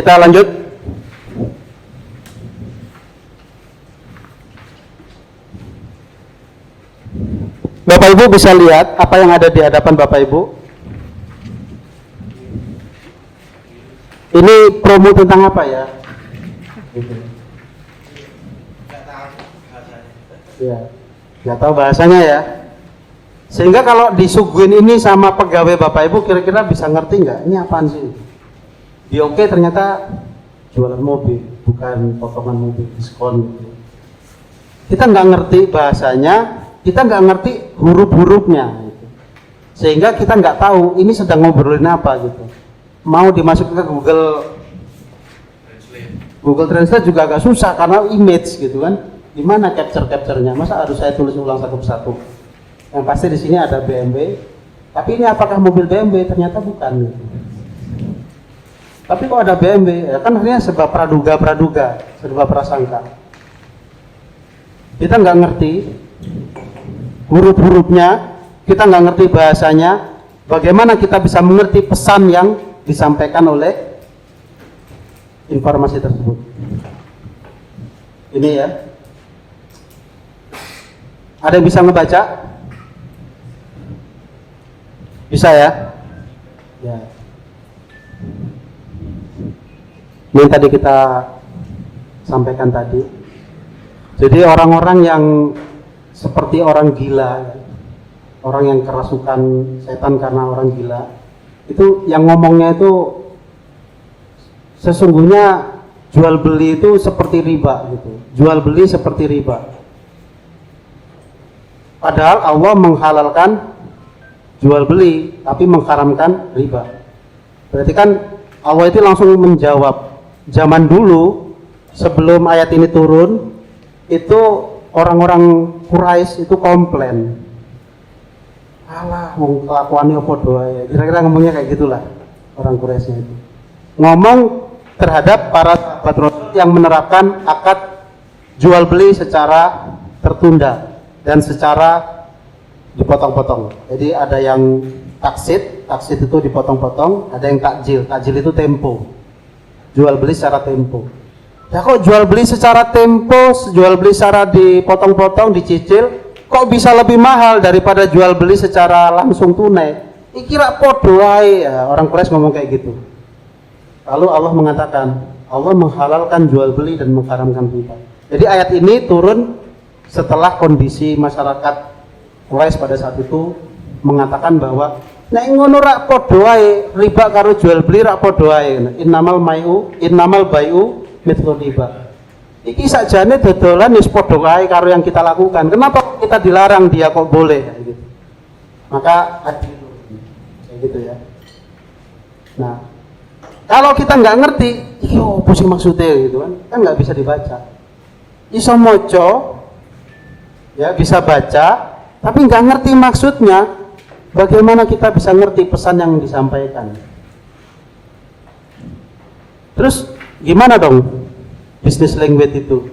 kita lanjut. Bapak Ibu bisa lihat apa yang ada di hadapan Bapak Ibu. Ini promo tentang apa ya? Ya, nggak tahu bahasanya ya. Sehingga kalau disuguhin ini sama pegawai Bapak Ibu, kira-kira bisa ngerti nggak? Ini apaan sih? Di Oke ternyata jualan mobil, bukan potongan mobil diskon. Kita nggak ngerti bahasanya, kita nggak ngerti huruf-hurufnya, gitu. Sehingga kita nggak tahu ini sedang ngobrolin apa gitu. Mau dimasukin ke Google Translate juga agak susah karena image gitu kan. Gimana capture-nya? Masa harus saya tulis ulang satu persatu? Yang pasti di sini ada BMW. Tapi ini apakah mobil BMW? Ternyata bukan. Gitu. Tapi kok ada BMW? Ya kan akhirnya sebab praduga, sebab prasangka. Kita nggak ngerti huruf-hurufnya, kita nggak ngerti bahasanya. Bagaimana kita bisa mengerti pesan yang disampaikan oleh informasi tersebut? Ini ya. Ada yang bisa ngebaca? Bisa ya? Ya. Ini yang tadi kita sampaikan tadi. Jadi orang-orang yang seperti orang gila, orang yang kerasukan setan karena orang gila, itu yang ngomongnya itu sesungguhnya jual beli itu seperti riba gitu. Jual beli seperti riba. Padahal Allah menghalalkan jual beli tapi mengharamkan riba. Berarti kan Allah itu langsung menjawab. Zaman dulu sebelum ayat ini turun, itu orang-orang Quraisy itu komplain. Alah, wong kelakuannya apa doa ya. Kira-kira ngomongnya kayak gitulah orang Quraisynya itu. Ngomong terhadap para sahabat Rasul yang menerapkan akad jual beli secara tertunda dan secara dipotong-potong. Jadi ada yang taksid itu dipotong-potong, ada yang takjil itu tempo. Jual beli secara tempo. Ya kok jual beli secara tempo, jual beli secara dipotong-potong, dicicil, kok bisa lebih mahal daripada jual beli secara langsung tunai? Kira podo ae ya, orang Quraisy ngomong kayak gitu. Lalu Allah mengatakan, Allah menghalalkan jual beli dan mengharamkan riba. Jadi ayat ini turun setelah kondisi masyarakat Quraisy pada saat itu mengatakan bahwa nek ngono rak padha ae riba karo jual beli rak padha ae. Innamal bai'u mithlu riba. Iki sakjane dodolan wis padha ae karo yang kita lakukan. Kenapa kita dilarang dia kok boleh gitu. Maka adil kayak gitu ya. Nah, kalau kita nggak ngerti, iki opo sing maksudnya gitu kan nggak bisa dibaca. Iso moco ya bisa baca, tapi nggak ngerti maksudnya. Bagaimana kita bisa ngerti pesan yang disampaikan? Terus gimana dong business language itu?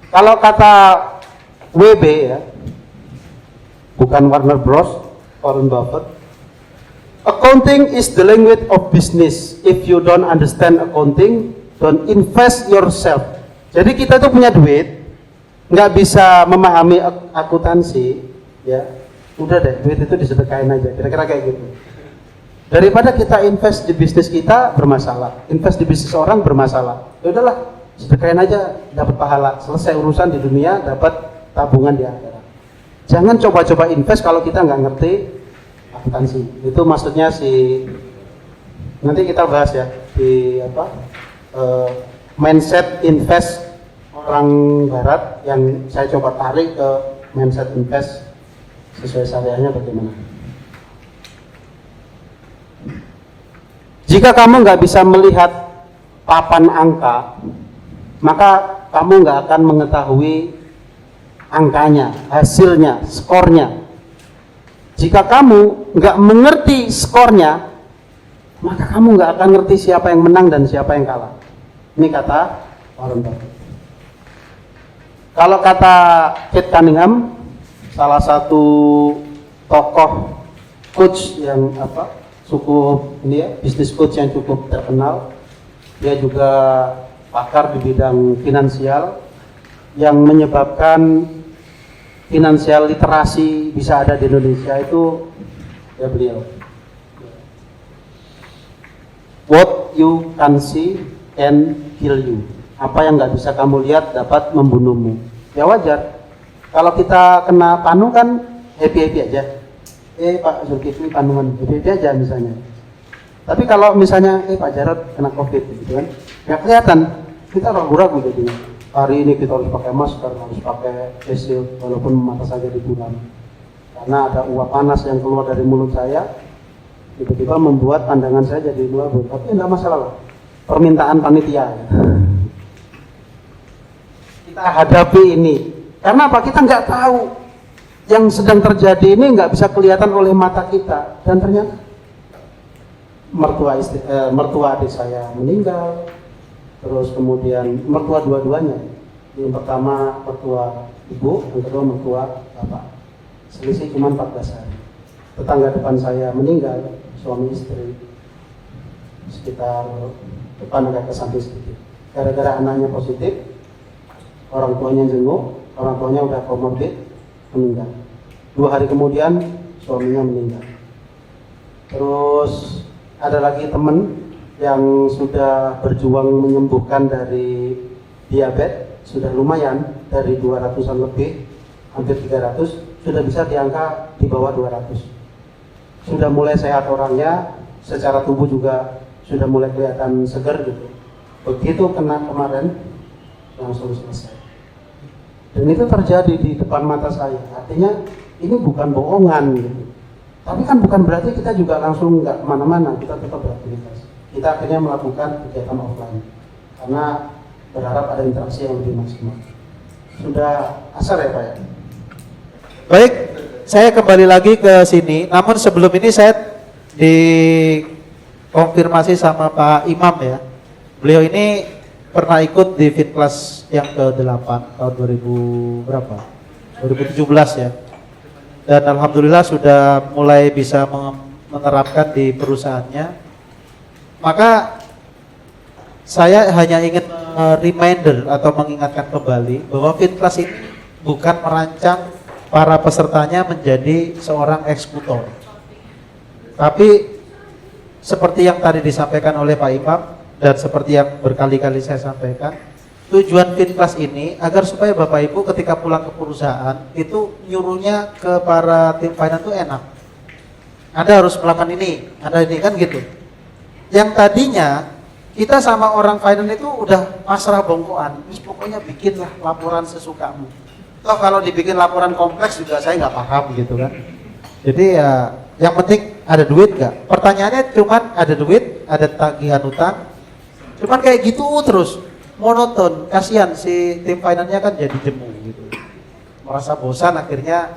Kalau kata WB ya, bukan Warner Bros, Warren Buffett, accounting is the language of business. If you don't understand accounting, don't invest yourself. Jadi kita tuh punya duit, nggak bisa memahami akuntansi, ya. Udah deh, duit itu disedekain aja, kira-kira kayak gitu. Daripada kita invest di bisnis kita bermasalah, invest di bisnis orang bermasalah, ya udahlah, sedekain aja, dapat pahala, selesai urusan di dunia, dapat tabungan di akhirat. Jangan coba-coba invest kalau kita nggak ngerti akuntansi. Itu maksudnya nanti kita bahas ya di mindset invest orang Barat yang saya coba tarik ke mindset invest sesuai syariahnya bagaimana. Jika kamu nggak bisa melihat papan angka, maka kamu nggak akan mengetahui angkanya, hasilnya, skornya. Jika kamu nggak mengerti skornya, maka kamu nggak akan ngerti siapa yang menang dan siapa yang kalah. Ini kata Warren Buffett. Kalau kata Kate Cunningham, salah satu tokoh coach yang cukup ini ya, bisnis coach yang cukup terkenal, Dia juga pakar di bidang finansial yang menyebabkan finansial literasi bisa ada di Indonesia itu ya beliau. What you can see can kill you. Apa yang nggak bisa kamu lihat dapat membunuhmu. Ya wajar. Kalau kita kena panu kan happy aja. Pak Zulkifli panungan happy aja misalnya. Tapi kalau misalnya Pak Jarod kena COVID gitu kan, nggak kelihatan. Kita ragu-ragu jadinya. Hari ini kita harus pakai masker, harus pakai face shield, walaupun mata saja diburam. Karena ada uap panas yang keluar dari mulut saya, tiba-tiba membuat pandangan saya jadi luar. Tapi enggak masalah, permintaan panitia. Kita hadapi ini. Karena apa? Kita nggak tahu yang sedang terjadi ini nggak bisa kelihatan oleh mata kita. Dan ternyata mertua adik saya meninggal, terus kemudian mertua dua-duanya. Yang pertama mertua ibu, yang kedua mertua bapak. Selisih cuma 14 hari. Tetangga depan saya meninggal, suami istri, sekitar depan agak ke samping sedikit. Gara-gara anaknya positif, orang tuanya jenguk, orang tuanya udah komorbid, meninggal. 2 hari kemudian suaminya meninggal. Terus ada lagi teman yang sudah berjuang menyembuhkan dari diabetes, sudah lumayan, dari 200-an lebih, hampir 300, sudah bisa di angka di bawah 200. Sudah mulai sehat orangnya, secara tubuh juga sudah mulai kelihatan segar gitu. Begitu kena kemarin, langsung selesai. Dan itu terjadi di depan mata saya. Artinya ini bukan bohongan gitu. Tapi kan bukan berarti kita juga langsung nggak kemana-mana, kita tetap beraktivitas. Kita akhirnya melakukan kegiatan offline karena berharap ada interaksi yang lebih maksimal. Sudah asar ya Pak ya? Baik, saya kembali lagi ke sini. Namun sebelum ini saya dikonfirmasi sama Pak Imam ya. Beliau ini pernah ikut di Finclass yang ke-8 tahun 2000 berapa? 2017 ya. Dan alhamdulillah sudah mulai bisa menerapkan di perusahaannya. Maka saya hanya ingin reminder atau mengingatkan kembali bahwa Finclass ini bukan merancang para pesertanya menjadi seorang eksekutor. Tapi seperti yang tadi disampaikan oleh Pak Imam dan seperti yang berkali-kali saya sampaikan, tujuan Finclass ini agar supaya Bapak Ibu ketika pulang ke perusahaan itu nyuruhnya ke para tim finance itu enak. Anda harus melakukan ini, Anda ini kan gitu. Yang tadinya kita sama orang finance itu udah pasrah bongkoan, terus pokoknya bikinlah laporan sesukamu. Toh kalau dibikin laporan kompleks juga saya nggak paham gitu kan. Jadi ya yang penting ada duit nggak? Pertanyaannya cuman ada duit, ada tagihan utang, cuman kayak gitu terus. Monoton, kasihan si tim finance-nya kan jadi jemu gitu. Merasa bosan akhirnya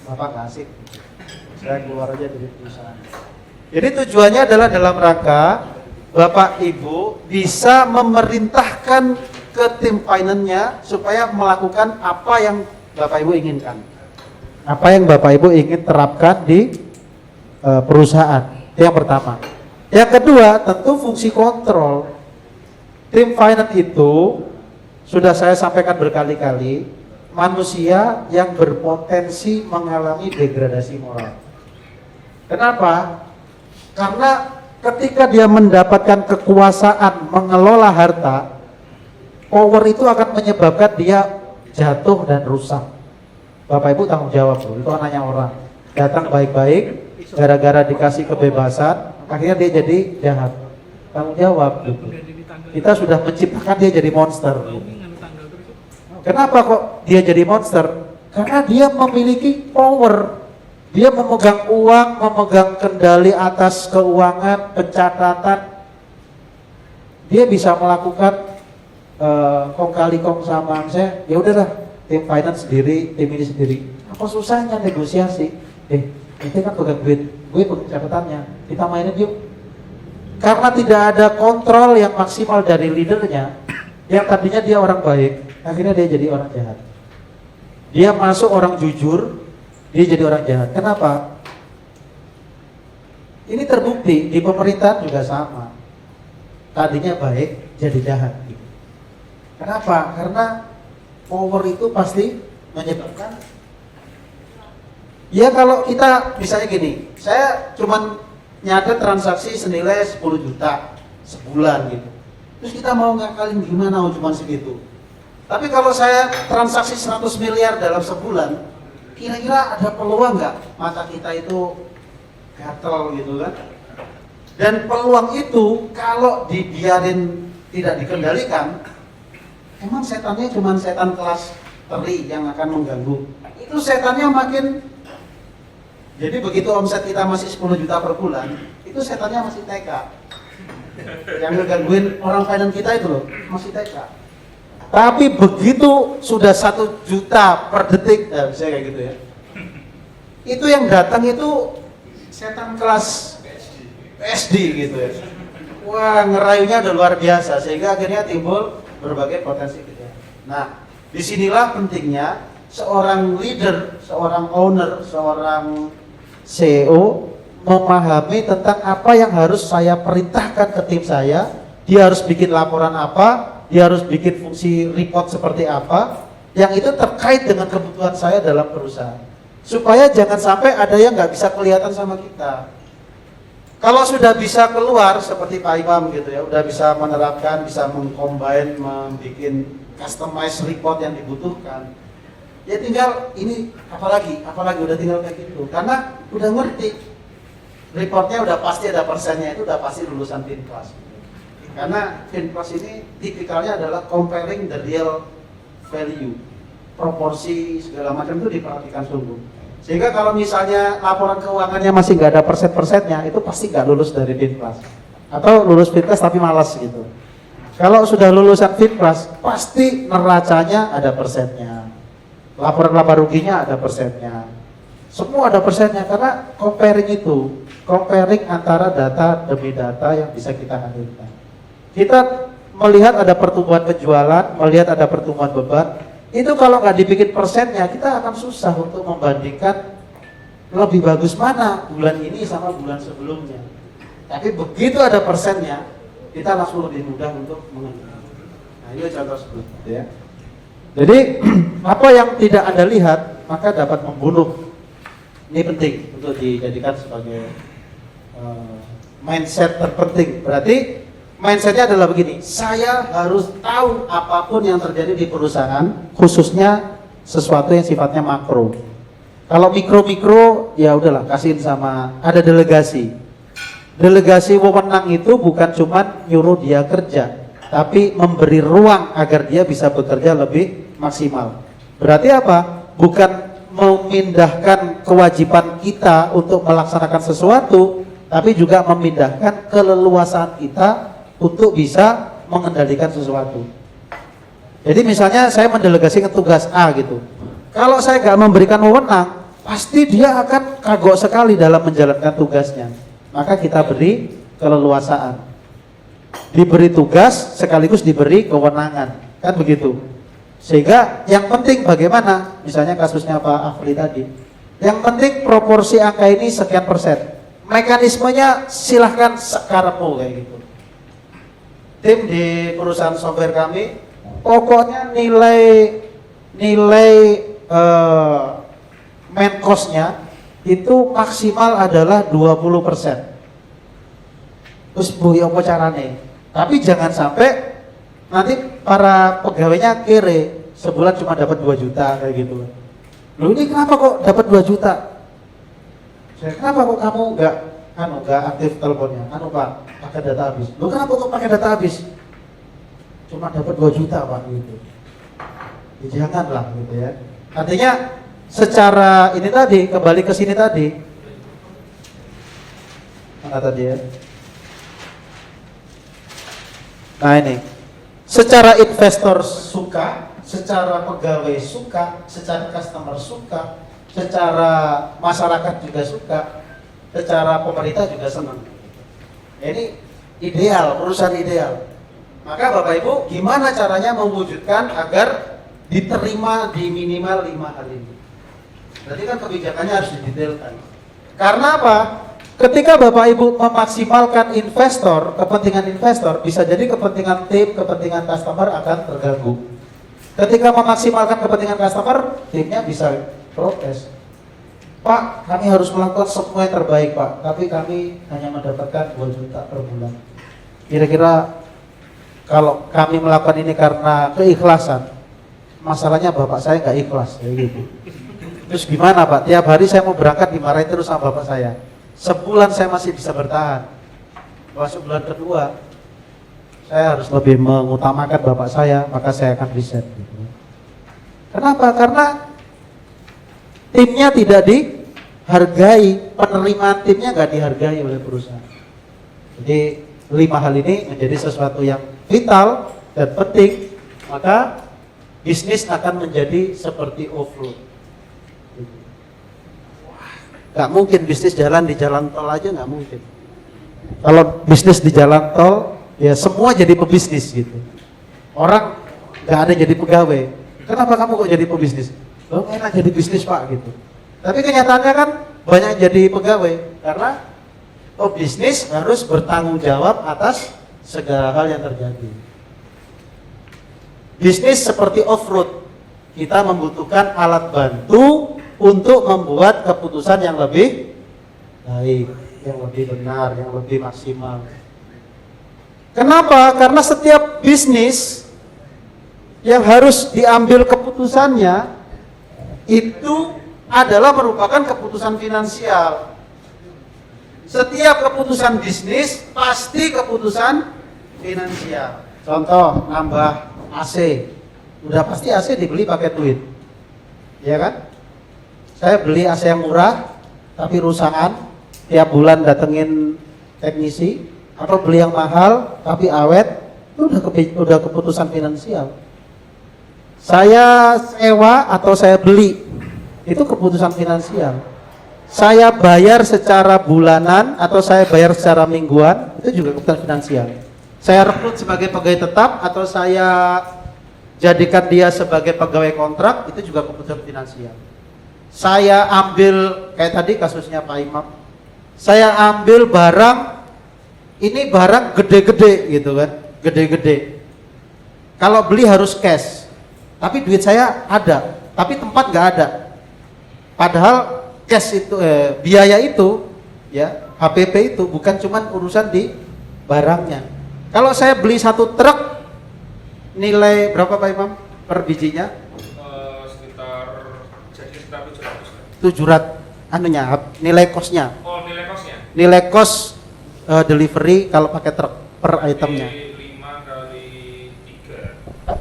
Bapak nggak asik. Saya keluar aja dari perusahaan. Jadi tujuannya adalah dalam rangka Bapak Ibu bisa memerintahkan ke tim finance-nya supaya melakukan apa yang Bapak Ibu inginkan. Apa yang Bapak Ibu ingin terapkan di perusahaan. Itu yang pertama. Yang kedua, tentu fungsi kontrol. Tim finance itu sudah saya sampaikan berkali-kali, manusia yang berpotensi mengalami degradasi moral. Kenapa? Karena ketika dia mendapatkan kekuasaan mengelola harta, power itu akan menyebabkan dia jatuh dan rusak. Bapak Ibu tanggung jawab loh, itu anaknya orang. Datang baik-baik, gara-gara dikasih kebebasan, akhirnya dia jadi jahat. Tanggung jawab gitu. Kita sudah menciptakan dia jadi monster. Kenapa kok dia jadi monster? Karena dia memiliki power. Dia memegang uang, memegang kendali atas keuangan, pencatatan. Dia bisa melakukan kong kali kong sama saya. Ya udahlah, tim finance sendiri, tim ini sendiri. Apa susahnya negosiasi? Itu kan pegang duit, gue pegang catatannya. Kita mainin yuk. Karena tidak ada kontrol yang maksimal dari leadernya, yang tadinya dia orang baik, akhirnya dia jadi orang jahat. Dia masuk orang jujur, dia jadi orang jahat. Kenapa? Ini terbukti di pemerintahan juga sama. tadinya baik jadi jahat gitu. Kenapa? Karena power itu pasti menyebabkan, ya kalau kita misalnya gini, saya cuman nyatet transaksi senilai 10 juta sebulan gitu, terus kita mau ngakalin gimana cuma segitu. Tapi kalau saya transaksi 100 miliar dalam sebulan, kira-kira ada peluang nggak mata kita itu gatel gitu kan? Dan peluang itu kalau dibiarin tidak dikendalikan, emang setannya cuma setan kelas teri yang akan mengganggu. Itu setannya makin, jadi begitu omset kita masih 10 juta per bulan, itu setannya masih TK. Yang ngegangguin orang finance kita itu loh, masih TK. Tapi begitu sudah 1 juta per detik, bisa kayak gitu ya. Itu yang datang itu setan kelas SD gitu ya. Wah, ngerayunya udah luar biasa sehingga akhirnya timbul berbagai potensi gitu. Nah, disinilah pentingnya seorang leader, seorang owner, seorang CEO memahami tentang apa yang harus saya perintahkan ke tim saya. Dia harus bikin laporan apa, dia harus bikin fungsi report seperti apa, yang itu terkait dengan kebutuhan saya dalam perusahaan. Supaya jangan sampai ada yang nggak bisa kelihatan sama kita. Kalau sudah bisa keluar seperti Pak Imam gitu ya, udah bisa menerapkan, bisa mengcombine, membuat customize report yang dibutuhkan. Ya tinggal ini apalagi udah tinggal kayak gitu. Karena udah ngerti reportnya udah pasti ada persennya, itu udah pasti lulusan Finplas. Karena Finplas ini tipikalnya adalah comparing the real value, proporsi segala macam itu diperhatikan sungguh. Sehingga kalau misalnya laporan keuangannya masih nggak ada persen-persennya, itu pasti nggak lulus dari Finplas. Atau lulus Finplas tapi malas gitu. Kalau sudah lulusan Finplas, pasti neracanya ada persennya. Laporan laba ruginya ada persennya. Semua ada persennya karena comparing antara data demi data yang bisa kita hadirkan. Kita melihat ada pertumbuhan penjualan, melihat ada pertumbuhan beban, itu kalau nggak dibikin persennya, kita akan susah untuk membandingkan lebih bagus mana bulan ini sama bulan sebelumnya. Tapi begitu ada persennya, kita langsung lebih mudah untuk mengenal. Nah ini contoh seperti itu ya. Jadi apa yang tidak Anda lihat, maka dapat membunuh. Ini penting untuk dijadikan sebagai mindset terpenting. Berarti mindsetnya adalah begini, saya harus tahu apapun yang terjadi di perusahaan, khususnya sesuatu yang sifatnya makro. Kalau mikro-mikro, ya udahlah, kasihin sama, ada delegasi. Delegasi wewenang itu bukan cuma nyuruh dia kerja, tapi memberi ruang agar dia bisa bekerja lebih maksimal. Berarti apa? Bukan memindahkan kewajiban kita untuk melaksanakan sesuatu, tapi juga memindahkan keleluasaan kita untuk bisa mengendalikan sesuatu. Jadi misalnya saya mendelegasikan tugas A gitu. Kalau saya nggak memberikan wewenang, pasti dia akan kagok sekali dalam menjalankan tugasnya. Maka kita beri keleluasaan. Diberi tugas sekaligus diberi kewenangan. Kan begitu. Sehingga yang penting bagaimana, misalnya kasusnya Pak Afli tadi. Yang penting proporsi angka ini sekian persen. Mekanismenya silahkan sekarepmu kayak gitu. Tim di perusahaan software kami, pokoknya nilai main cost-nya itu maksimal adalah 20%. Terus bu, ya apa caranya? Tapi jangan sampai nanti para pegawainya kere, sebulan cuma dapat 2 juta kayak gitu. Loh ini kenapa kok dapat 2 juta? Kenapa kok kamu nggak aktif teleponnya? Pak, pakai data habis. Loh kenapa kok pakai data habis? Cuma dapat 2 juta Pak gitu. Ya, janganlah gitu ya. Artinya secara ini tadi, kembali ke sini tadi. Mana tadi ya? Nah ini. Secara investor suka, secara pegawai suka, secara customer suka, secara masyarakat juga suka, secara pemerintah juga senang. Ini ideal, perusahaan ideal. Maka Bapak Ibu, gimana caranya mewujudkan agar diterima di minimal 5 hal ini? Berarti kan kebijakannya harus didetailkan. Karena apa? ketika Bapak Ibu memaksimalkan investor, kepentingan investor, bisa jadi kepentingan tim, kepentingan customer akan terganggu. Ketika memaksimalkan kepentingan customer, timnya bisa protes. Pak, kami harus melakukan semua yang terbaik Pak, tapi kami hanya mendapatkan 2 juta per bulan. Kira-kira kalau kami melakukan ini karena keikhlasan, masalahnya Bapak saya nggak ikhlas, kayak gitu. Terus gimana Pak? Tiap hari saya mau berangkat dimarahin terus sama Bapak saya. Sebulan saya masih bisa bertahan. Masuk bulan kedua, saya harus lebih mengutamakan Bapak saya, maka saya akan resign. Gitu. Kenapa? Karena timnya tidak dihargai, penerimaan timnya nggak dihargai oleh perusahaan. Jadi 5 hal ini menjadi sesuatu yang vital dan penting, maka bisnis akan menjadi seperti off-road. Nggak mungkin bisnis jalan di jalan tol aja, nggak mungkin. Kalau bisnis di jalan tol, ya semua jadi pebisnis gitu. Orang nggak ada jadi pegawai. Kenapa kamu kok jadi pebisnis? Lo enak jadi bisnis Pak gitu. Tapi kenyataannya kan banyak jadi pegawai karena bisnis harus bertanggung jawab atas segala hal yang terjadi. Bisnis seperti off-road, kita membutuhkan alat bantu untuk membuat keputusan yang lebih baik, yang lebih benar, yang lebih maksimal. Kenapa? Karena setiap bisnis yang harus diambil keputusannya itu adalah merupakan keputusan finansial. Setiap keputusan bisnis pasti keputusan finansial. Contoh, nambah AC. Udah pasti AC dibeli pakai duit. Ya kan? Saya beli AC yang murah tapi rusakan, tiap bulan datengin teknisi, atau beli yang mahal tapi awet, itu udah keputusan finansial. Saya sewa atau saya beli, itu keputusan finansial. Saya bayar secara bulanan atau saya bayar secara mingguan, itu juga keputusan finansial. Saya rekrut sebagai pegawai tetap atau saya jadikan dia sebagai pegawai kontrak, itu juga keputusan finansial. Saya ambil, kayak tadi kasusnya Pak Imam, saya ambil barang, ini barang gede-gede gitu kan, gede-gede. Kalau beli harus cash, tapi duit saya ada, tapi tempat nggak ada. Padahal cash itu, biaya itu, ya HPP itu bukan cuma urusan di barangnya. Kalau saya beli 1 truk, nilai berapa Pak Imam per bijinya? Sekitar 700, nilai kosnya. Oh, nilai kosnya? Nilai kos delivery kalau pakai truk per itemnya. 5 kali 3.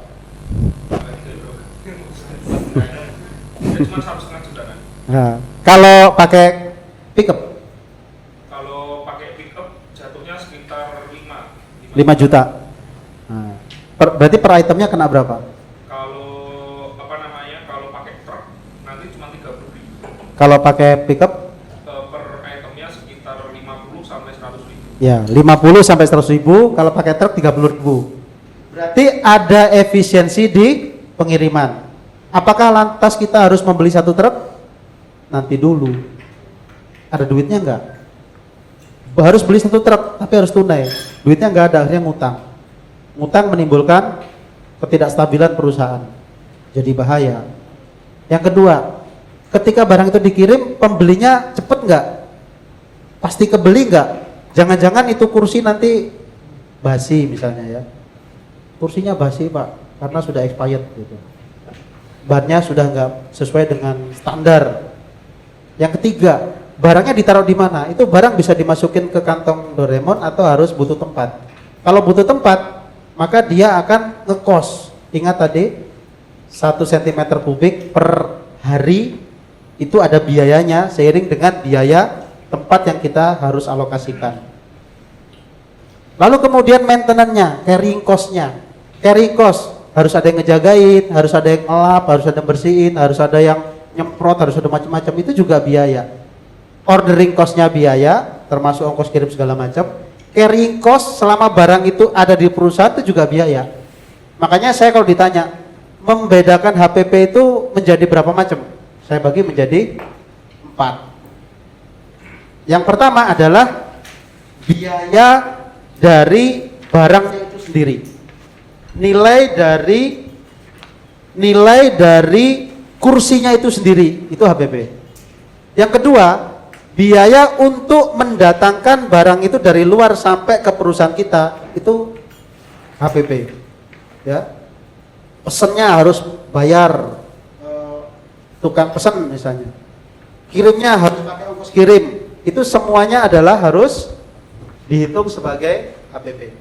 Cuma 1,5 juta kan? Nah, kalau pakai pickup Kalau pakai pickup jatuhnya sekitar 5 juta. Nah, berarti per itemnya kena berapa? Kalau kalau pakai truk nanti cuma 30.000. Kalau pakai pickup? Per itemnya sekitar 50 sampai 100.000. Ya, 50 sampai 100.000. Kalau pakai truk 30.000. Berarti ada efisiensi di pengiriman. Apakah lantas kita harus membeli 1 truk? Nanti dulu. Ada duitnya enggak? Harus beli 1 truk, tapi harus tunai. Duitnya enggak ada, akhirnya ngutang. Ngutang menimbulkan ketidakstabilan perusahaan. Jadi bahaya. Yang kedua, ketika barang itu dikirim, pembelinya cepet enggak? Pasti kebeli enggak? Jangan-jangan itu kursi nanti basi misalnya ya. Kursinya basi Pak, karena sudah expired gitu. Bannya sudah enggak sesuai dengan standar. Yang ketiga, barangnya ditaruh di mana? Itu barang bisa dimasukin ke kantong Doraemon atau harus butuh tempat. Kalau butuh tempat, maka dia akan ngekos. Ingat tadi 1 cm kubik per hari itu ada biayanya seiring dengan biaya tempat yang kita harus alokasikan. Lalu kemudian maintenance-nya, carrying cost-nya. Carrying cost harus ada yang ngejagain, harus ada yang ngelap, harus ada yang bersihin, harus ada yang nyemprot, harus ada macam-macam, itu juga biaya. Ordering cost-nya biaya, termasuk ongkos kirim segala macam. Carrying cost selama barang itu ada di perusahaan itu juga biaya. Makanya saya kalau ditanya membedakan HPP itu menjadi berapa macam, saya bagi menjadi 4. Yang pertama adalah biaya dari barangnya itu sendiri. Nilai dari kursinya itu sendiri, itu HPP. Yang kedua, biaya untuk mendatangkan barang itu dari luar sampai ke perusahaan kita, itu HPP. Ya. Pesennya harus bayar tukang pesen misalnya. Kirimnya harus pakai ongkos kirim. Itu semuanya adalah harus dihitung sebagai HPP.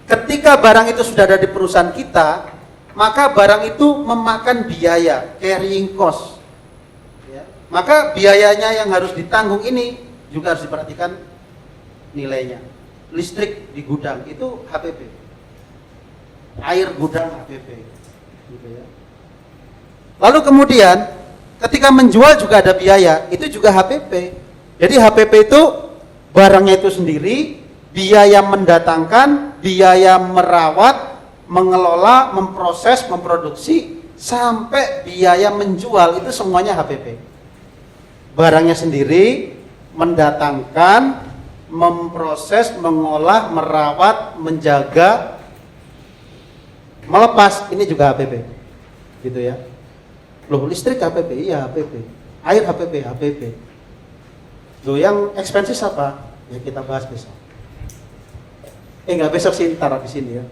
Ketika barang itu sudah ada di perusahaan kita, maka barang itu memakan biaya, carrying cost. Ya. Maka biayanya yang harus ditanggung ini juga harus diperhatikan nilainya. Listrik di gudang itu HPP. Air gudang HPP. Gitu ya. Lalu kemudian ketika menjual juga ada biaya, itu juga HPP. Jadi HPP itu barangnya itu sendiri, biaya mendatangkan, biaya merawat, mengelola, memproses, memproduksi, sampai biaya menjual, itu semuanya HPP. Barangnya sendiri, mendatangkan, memproses, mengolah, merawat, menjaga, melepas, ini juga HPP. Gitu ya. Loh, listrik HPP? Iya HPP. Air HPP? HPP. Loh, yang expenses apa? Ya kita bahas besok. Enggak besok sih, ntar habis ini ya.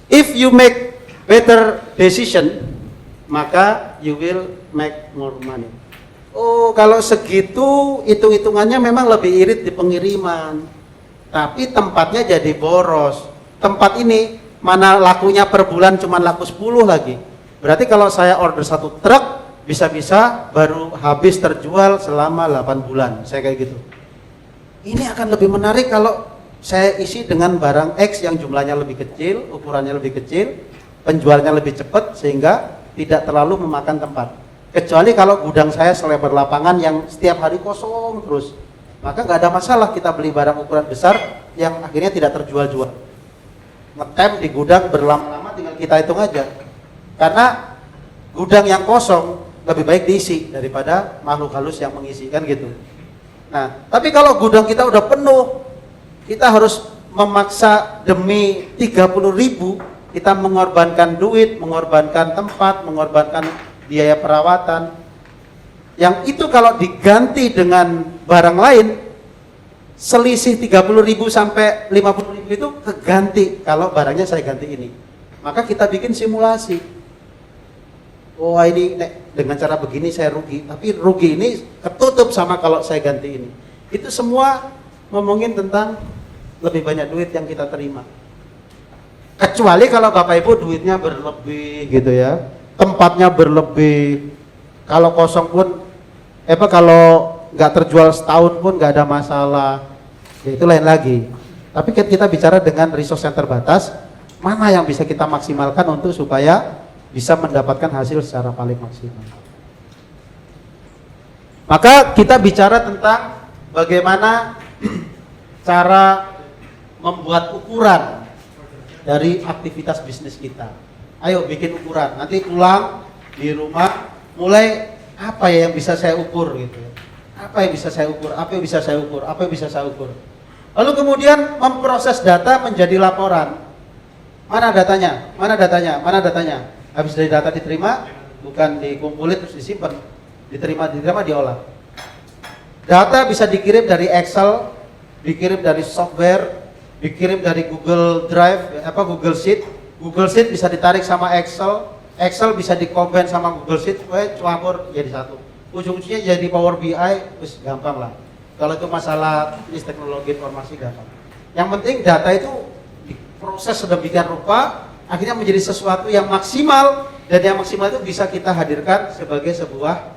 If you make better decision, maka you will make more money. Oh, kalau segitu hitung-hitungannya memang lebih irit di pengiriman. Tapi tempatnya jadi boros. Tempat ini mana lakunya per bulan cuma laku 10 lagi. Berarti kalau saya order 1 truk, bisa-bisa baru habis terjual selama 8 bulan. Saya kayak gitu. Ini akan lebih menarik kalau saya isi dengan barang X yang jumlahnya lebih kecil, ukurannya lebih kecil, penjualnya lebih cepat sehingga tidak terlalu memakan tempat. Kecuali kalau gudang saya selebar lapangan yang setiap hari kosong terus, maka nggak ada masalah kita beli barang ukuran besar yang akhirnya tidak terjual-jual. Ngetem di gudang berlama-lama tinggal kita hitung aja. Karena gudang yang kosong lebih baik diisi daripada makhluk halus yang mengisi, kan gitu. Nah, tapi kalau gudang kita udah penuh, kita harus memaksa demi 30.000, kita mengorbankan duit, mengorbankan tempat, mengorbankan biaya perawatan. Yang itu kalau diganti dengan barang lain, selisih 30.000 sampai 50.000 itu keganti kalau barangnya saya ganti ini. Maka kita bikin simulasi. Oh, ini dengan cara begini saya rugi, tapi rugi ini ketutup sama kalau saya ganti ini. Itu semua ngomongin tentang lebih banyak duit yang kita terima. Kecuali kalau Bapak Ibu duitnya berlebih gitu ya, tempatnya berlebih, kalau kosong pun, kalau nggak terjual setahun pun nggak ada masalah, ya itu lain lagi. Tapi kita bicara dengan resource yang terbatas, mana yang bisa kita maksimalkan untuk supaya bisa mendapatkan hasil secara paling maksimal. Maka kita bicara tentang bagaimana cara membuat ukuran dari aktivitas bisnis kita. Ayo bikin ukuran, nanti pulang di rumah mulai apa ya yang bisa saya ukur gitu. Apa yang bisa saya ukur, apa yang bisa saya ukur, apa yang bisa saya ukur. Lalu kemudian memproses data menjadi laporan. Mana datanya? Mana datanya? Mana datanya? Habis dari data diterima, bukan dikumpulin terus disimpan, diterima diolah. Data bisa dikirim dari Excel, dikirim dari software, dikirim dari Google Drive, Google Sheet. Google Sheet bisa ditarik sama Excel, Excel bisa dikombin sama Google Sheet, campur jadi satu. Ujung-ujungnya jadi Power BI, terus gampang lah. Kalau itu masalah teknologi informasi gampang. Yang penting data itu diproses sedemikian rupa, akhirnya menjadi sesuatu yang maksimal, dan yang maksimal itu bisa kita hadirkan sebagai sebuah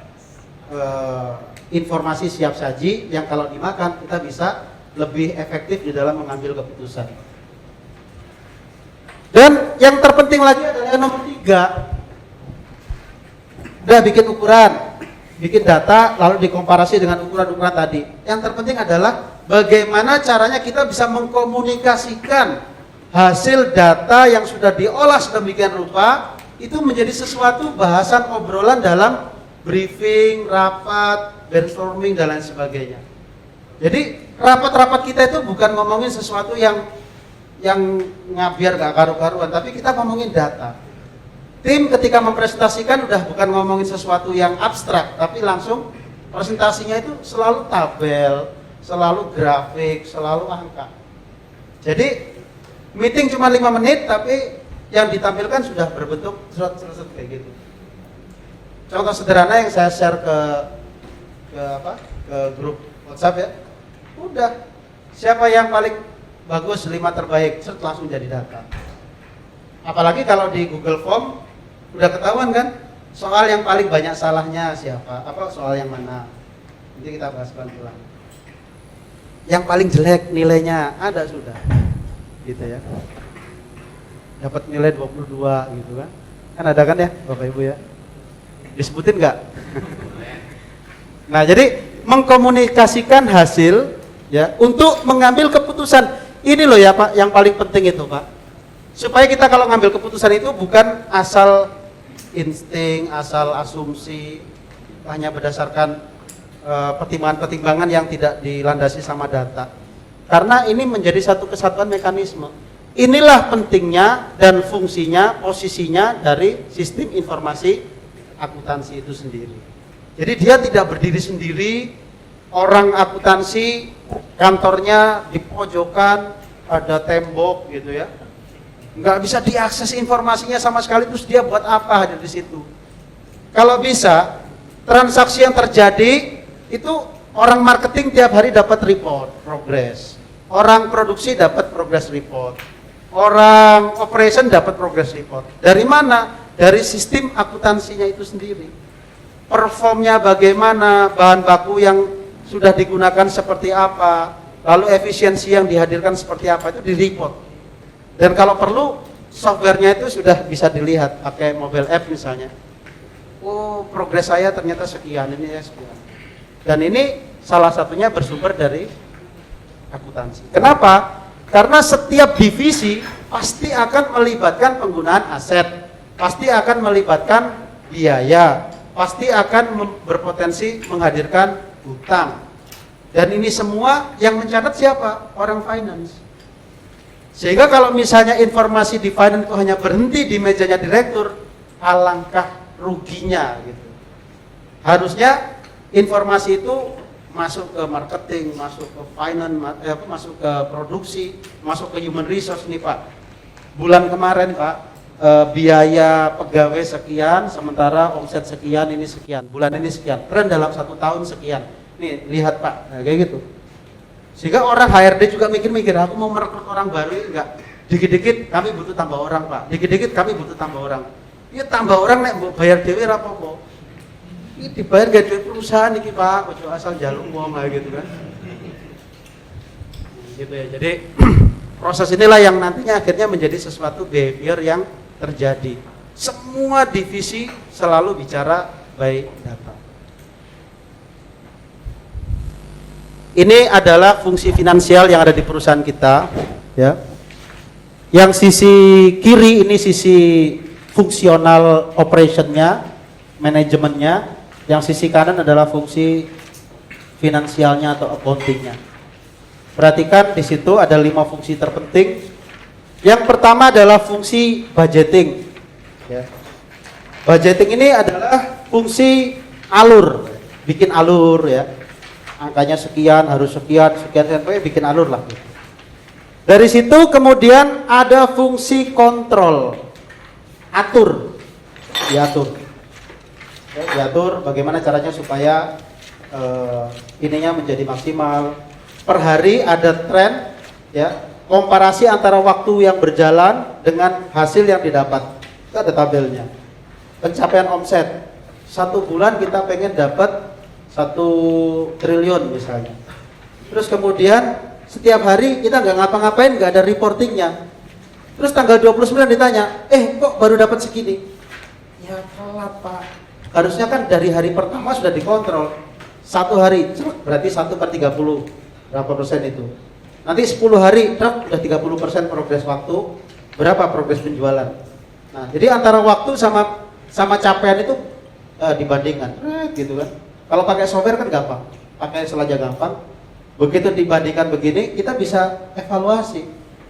informasi siap saji yang kalau dimakan kita bisa lebih efektif di dalam mengambil keputusan. Dan yang terpenting lagi adalah yang nomor 3. Udah bikin ukuran, bikin data, lalu dikomparasi dengan ukuran-ukuran tadi. Yang terpenting adalah bagaimana caranya kita bisa mengkomunikasikan hasil data yang sudah diolah sedemikian rupa itu menjadi sesuatu bahasan obrolan dalam briefing, rapat, brainstorming dan lain sebagainya. Jadi rapat-rapat kita itu bukan ngomongin sesuatu yang ngabiar gak karu-karuan, tapi kita ngomongin data. Tim ketika mempresentasikan udah bukan ngomongin sesuatu yang abstrak, tapi langsung presentasinya itu selalu tabel, selalu grafik, selalu angka. Jadi meeting cuma 5 menit, tapi yang ditampilkan sudah berbentuk surat-surat kayak gitu. Contoh sederhana yang saya share ke grup WhatsApp ya. Udah, siapa yang paling bagus 5 terbaik, langsung jadi data. Apalagi kalau di Google Form udah ketahuan kan soal yang paling banyak salahnya siapa, soal yang mana. Nanti kita bahas pelan-pelan. Yang paling jelek nilainya ada sudah, gitu ya. Dapat nilai 22 gitu kan. Kan ada kan ya Bapak Ibu ya? Disebutin nggak? Nah, jadi mengkomunikasikan hasil ya untuk mengambil keputusan. Ini loh ya Pak, yang paling penting itu Pak. Supaya kita kalau ngambil keputusan itu bukan asal insting, asal asumsi, hanya berdasarkan pertimbangan-pertimbangan yang tidak dilandasi sama data. Karena ini menjadi satu kesatuan mekanisme. Inilah pentingnya dan fungsinya, posisinya dari sistem informasi akuntansi itu sendiri. Jadi dia tidak berdiri sendiri, orang akuntansi kantornya di pojokan, ada tembok gitu ya. Nggak bisa diakses informasinya sama sekali, terus dia buat apa hadir di situ? Kalau bisa, transaksi yang terjadi itu orang marketing tiap hari dapat report progress, orang produksi dapat progress report, orang operation dapat progress report. Dari mana? Dari sistem akuntansinya itu sendiri. Performnya bagaimana, bahan baku yang sudah digunakan seperti apa, lalu efisiensi yang dihadirkan seperti apa, itu di report. Dan kalau perlu softwarenya itu sudah bisa dilihat pakai mobile app misalnya. Oh, progres saya ternyata sekian, ini ya sekian. Dan ini salah satunya bersumber dari akuntansi. Kenapa? Karena setiap divisi pasti akan melibatkan penggunaan aset, pasti akan melibatkan biaya, pasti akan berpotensi menghadirkan hutang. Dan ini semua yang mencatat siapa? Orang finance. Sehingga kalau misalnya informasi di finance itu hanya berhenti di mejanya direktur, alangkah ruginya gitu. Harusnya informasi itu masuk ke marketing, masuk ke finance, masuk ke produksi, masuk ke human resource nih Pak. Bulan kemarin Pak, biaya pegawai sekian, sementara omset sekian, ini sekian, bulan ini sekian, tren dalam 1 tahun sekian. Nih lihat Pak, nah, kayak gitu. Sehingga orang HRD juga mikir-mikir, aku mau merekrut orang baru enggak? Dikit-dikit kami butuh tambah orang Pak, dikit-dikit kami butuh tambah orang. Iya tambah orang nek bayar dhewe ra apa-apa. Ini dibayar gak duit perusahaan iki Pak, ojo asal njaluk wong lah gitu kan. Gitu ya. Jadi proses inilah yang nantinya akhirnya menjadi sesuatu behavior yang terjadi. Semua divisi selalu bicara by data. Ini adalah fungsi finansial yang ada di perusahaan kita, ya. Yang sisi kiri ini sisi fungsional operationnya, manajemennya. Yang sisi kanan adalah fungsi finansialnya atau accountingnya. Perhatikan di situ ada 5 fungsi terpenting. Yang pertama adalah fungsi budgeting. Ya. Budgeting ini adalah fungsi alur, bikin alur ya. Angkanya sekian, harus sekian, pokoknya bikin alur lah. Dari situ kemudian ada fungsi kontrol, atur, diatur. Ya, diatur bagaimana caranya supaya ininya menjadi maksimal. Per hari ada tren, ya, komparasi antara waktu yang berjalan dengan hasil yang didapat. Itu ada tabelnya. Pencapaian omset, 1 bulan kita pengen dapat 1 triliun misalnya. Terus kemudian setiap hari kita nggak ngapa-ngapain, nggak ada reportingnya. Terus tanggal 29 ditanya, kok baru dapat segini? Ya telat Pak. Harusnya kan dari hari pertama sudah dikontrol. 1 hari, berarti 1/30. Berapa persen itu? Nanti 10 hari, udah 30% progres waktu. Berapa progres penjualan? Nah, jadi antara waktu sama capaian itu dibandingkan, gitu kan. Kalau pakai software kan gampang, pakai Excel aja gampang. Begitu dibandingkan begini, kita bisa evaluasi.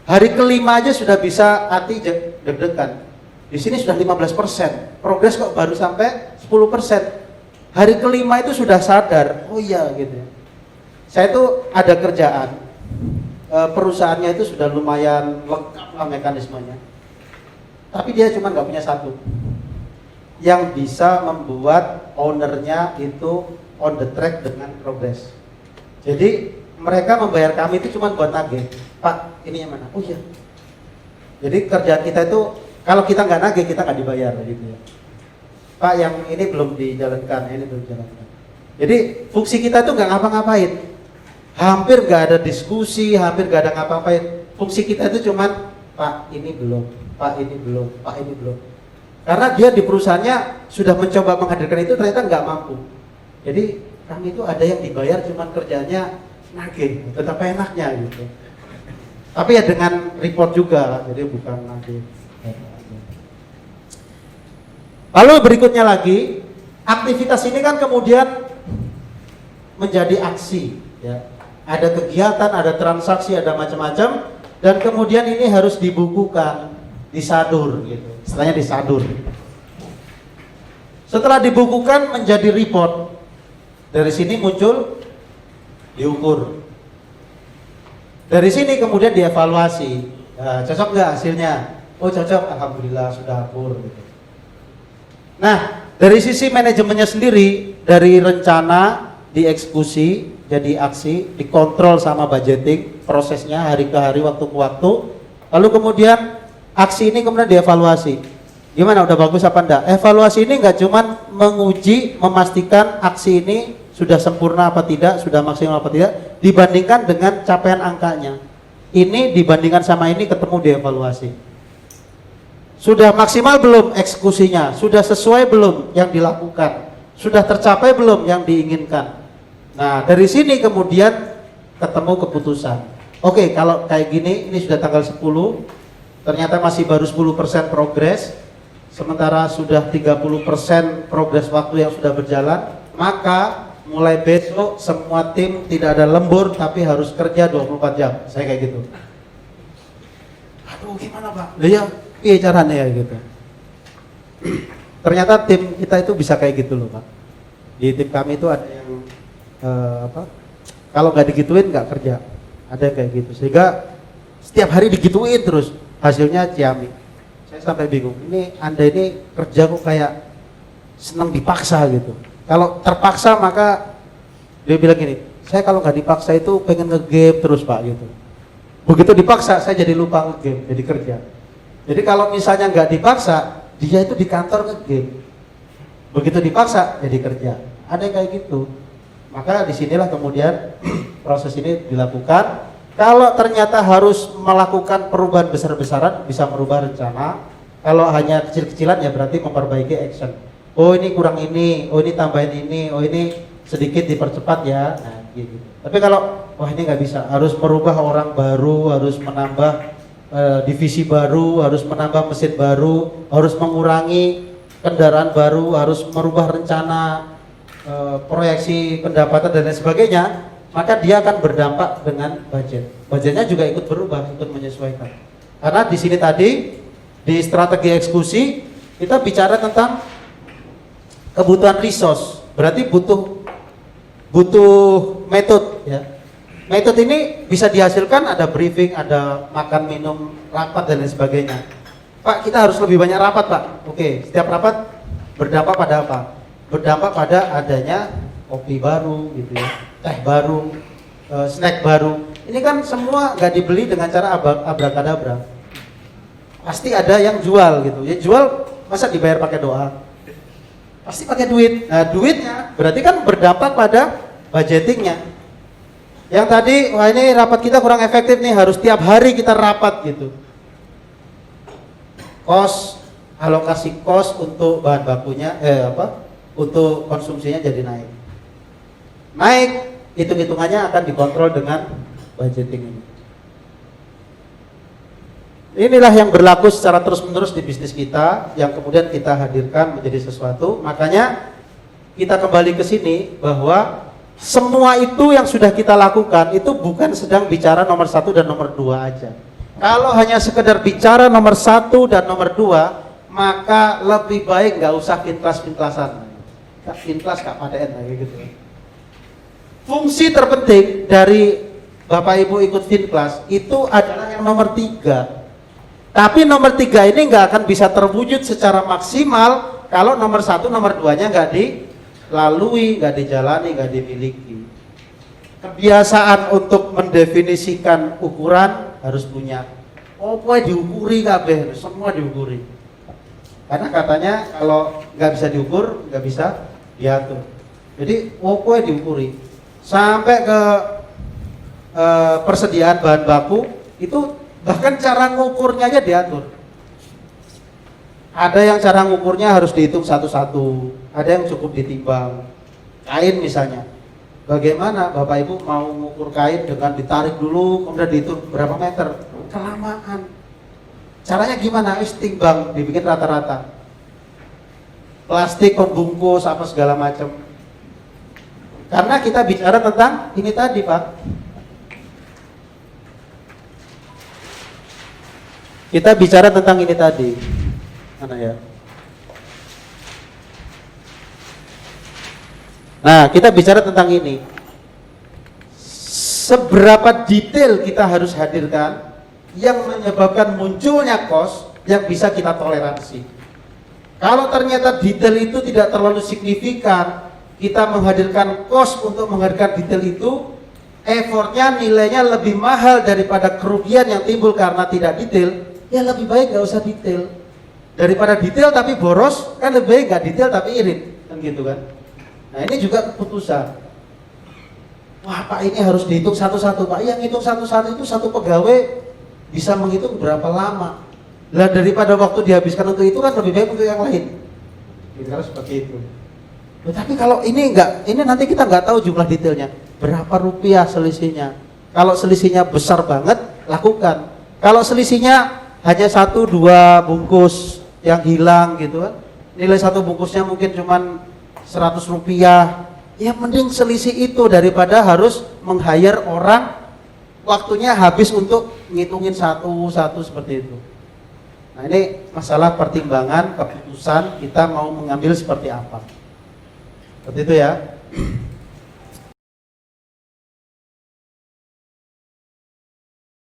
Hari kelima aja sudah bisa hati deg-degan. Di sini sudah 15%, progres kok baru sampai 10%. Hari kelima itu sudah sadar, oh iya gitu ya. Saya tuh ada kerjaan, perusahaannya itu sudah lumayan lengkap lah mekanismenya. Tapi dia cuma nggak punya satu yang bisa membuat ownernya itu on the track dengan progres. Jadi mereka membayar kami itu cuma buat nagih. Pak, ini yang mana? Oh iya. Jadi kerjaan kita itu kalau kita nggak nagih kita nggak dibayar gitu ya. Pak, yang ini belum dijalankan, ini belum dijalankan. Jadi fungsi kita itu nggak ngapa-ngapain. Hampir nggak ada diskusi, hampir nggak ada ngapa-ngapain. Fungsi kita itu cuma Pak, ini belum, Pak ini belum, Pak ini belum. Karena dia di perusahaannya sudah mencoba menghadirkan itu ternyata nggak mampu. Jadi kami itu ada yang dibayar cuma kerjanya nagih, tetap enaknya gitu. Tapi ya dengan report juga, jadi bukan nagih. Lalu berikutnya lagi, aktivitas ini kan kemudian menjadi aksi, ya. Ada kegiatan, ada transaksi, ada macam-macam, dan kemudian ini harus dibukukan, disadur, gitu. Istilahnya disadur. Setelah dibukukan menjadi report, dari sini muncul diukur. Dari sini kemudian dievaluasi, cocok nggak hasilnya? Oh cocok, alhamdulillah sudah akur. Gitu. Nah, dari sisi manajemennya sendiri, dari rencana, dieksekusi, jadi aksi, dikontrol sama budgeting, prosesnya hari ke hari, waktu ke waktu. Lalu kemudian aksi ini kemudian dievaluasi. Gimana, udah bagus apa enggak? Evaluasi ini enggak cuman menguji, memastikan aksi ini sudah sempurna apa tidak, sudah maksimal apa tidak, dibandingkan dengan capaian angkanya. Ini dibandingkan sama ini ketemu dievaluasi. Sudah maksimal belum eksekusinya? Sudah sesuai belum yang dilakukan? Sudah tercapai belum yang diinginkan? Nah, dari sini kemudian ketemu keputusan. Oke, kalau kayak gini, ini sudah tanggal 10, ternyata masih baru 10% progres, sementara sudah 30% progres waktu yang sudah berjalan, maka mulai besok semua tim tidak ada lembur, tapi harus kerja 24 jam. Saya kayak gitu. Aduh, gimana Pak? Ya, iya caranya ya gitu. Ternyata tim kita itu bisa kayak gitu loh Pak. Di tim kami itu ada yang kalau nggak digituin nggak kerja, ada yang kayak gitu, sehingga setiap hari digituin terus, hasilnya ciami. Saya sampai bingung, ini Anda ini kerja kok kayak senang dipaksa gitu. Kalau terpaksa maka dia bilang gini, saya kalau nggak dipaksa itu pengen nge-game terus Pak gitu. Begitu dipaksa saya jadi lupa nge-game, jadi kerja. Jadi kalau misalnya nggak dipaksa, dia itu di kantor nge-game. Begitu dipaksa jadi kerja. Ada yang kayak gitu. Maka disinilah kemudian proses ini dilakukan. Kalau ternyata harus melakukan perubahan besar-besaran, bisa merubah rencana. Kalau hanya kecil-kecilan ya berarti memperbaiki action. Oh ini kurang ini, oh ini tambahin ini, oh ini sedikit dipercepat ya. Nah, gitu. Tapi kalau wah ini nggak bisa, harus merubah orang baru, harus menambah divisi baru, harus menambah mesin baru, harus mengurangi kendaraan baru, harus merubah rencana proyeksi pendapatan dan lain sebagainya, maka dia akan berdampak dengan budget. Budgetnya juga ikut berubah, ikut menyesuaikan. Karena di sini tadi di strategi eksekusi kita bicara tentang kebutuhan resource, berarti butuh metode ya. Metode ini bisa dihasilkan ada briefing, ada makan minum, rapat dan lain sebagainya. Pak, kita harus lebih banyak rapat Pak. Oke, setiap rapat berdampak pada apa? Berdampak pada adanya kopi baru gitu ya, teh baru, snack baru. Ini kan semua nggak dibeli dengan cara abrakadabra. Pasti ada yang jual gitu. Ya jual masa dibayar pakai doa? Pasti pakai duit. Nah, duitnya berarti kan berdampak pada budgetingnya. Yang tadi, wah ini rapat kita kurang efektif nih, harus tiap hari kita rapat gitu. Alokasi kos untuk bahan bakunya, untuk konsumsinya jadi naik. Naik, hitung-hitungannya akan dikontrol dengan budgeting ini. Inilah yang berlaku secara terus-menerus di bisnis kita, yang kemudian kita hadirkan menjadi sesuatu. Makanya kita kembali ke sini bahwa semua itu yang sudah kita lakukan itu bukan sedang bicara nomor 1 dan nomor 2 aja. Kalau hanya sekedar bicara nomor 1 dan nomor 2, maka lebih baik nggak usah finkelas-finklasan. Finklas Kak PTN kayak gitu. Fungsi terpenting dari Bapak Ibu ikut finklas itu adalah yang nomor 3. Tapi nomor 3 ini nggak akan bisa terwujud secara maksimal kalau nomor 1, nomor 2-nya nggak dilalui, nggak dijalani, nggak dimiliki. Kebiasaan untuk mendefinisikan ukuran harus punya. Oh, diukuri kabeh, semua diukuri. Karena katanya kalau nggak bisa diukur, nggak bisa diatur. Jadi diukuri. Sampai ke persediaan bahan baku itu bahkan cara ngukurnya aja diatur. Ada yang cara ngukurnya harus dihitung satu-satu, ada yang cukup ditimbang. Kain misalnya, bagaimana Bapak Ibu mau ngukur kain dengan ditarik dulu kemudian dihitung berapa meter? Kelamaan. Caranya gimana? Timbang, dibikin rata-rata. Plastik pembungkus apa segala macam. Karena kita bicara tentang ini tadi, Pak. Kita bicara tentang ini tadi. Mana ya? Nah, kita bicara tentang ini. Seberapa detail kita harus hadirkan yang menyebabkan munculnya cost yang bisa kita toleransi. Kalau ternyata detail itu tidak terlalu signifikan, kita menghadirkan cost untuk menghadirkan detail itu, effortnya nilainya lebih mahal daripada kerugian yang timbul karena tidak detail, ya lebih baik nggak usah detail. Daripada detail tapi boros, kan lebih baik nggak detail tapi irit, kan gitu kan. Nah ini juga keputusan. Wah Pak, ini harus dihitung satu-satu Pak. Yang hitung satu-satu itu satu pegawai bisa menghitung berapa lama. Lah daripada waktu dihabiskan untuk itu kan lebih baik untuk yang lain. Kira-kira seperti itu. Nah, tapi kalau ini enggak, ini nanti kita nggak tahu jumlah detailnya. Berapa rupiah selisihnya? Kalau selisihnya besar banget, lakukan. Kalau selisihnya hanya 1-2 bungkus yang hilang gitu kan, nilai satu bungkusnya mungkin cuman 100 rupiah, ya mending selisih itu daripada harus meng-hire orang waktunya habis untuk ngitungin satu-satu seperti itu. Nah ini masalah pertimbangan keputusan kita mau mengambil seperti apa. Seperti itu ya.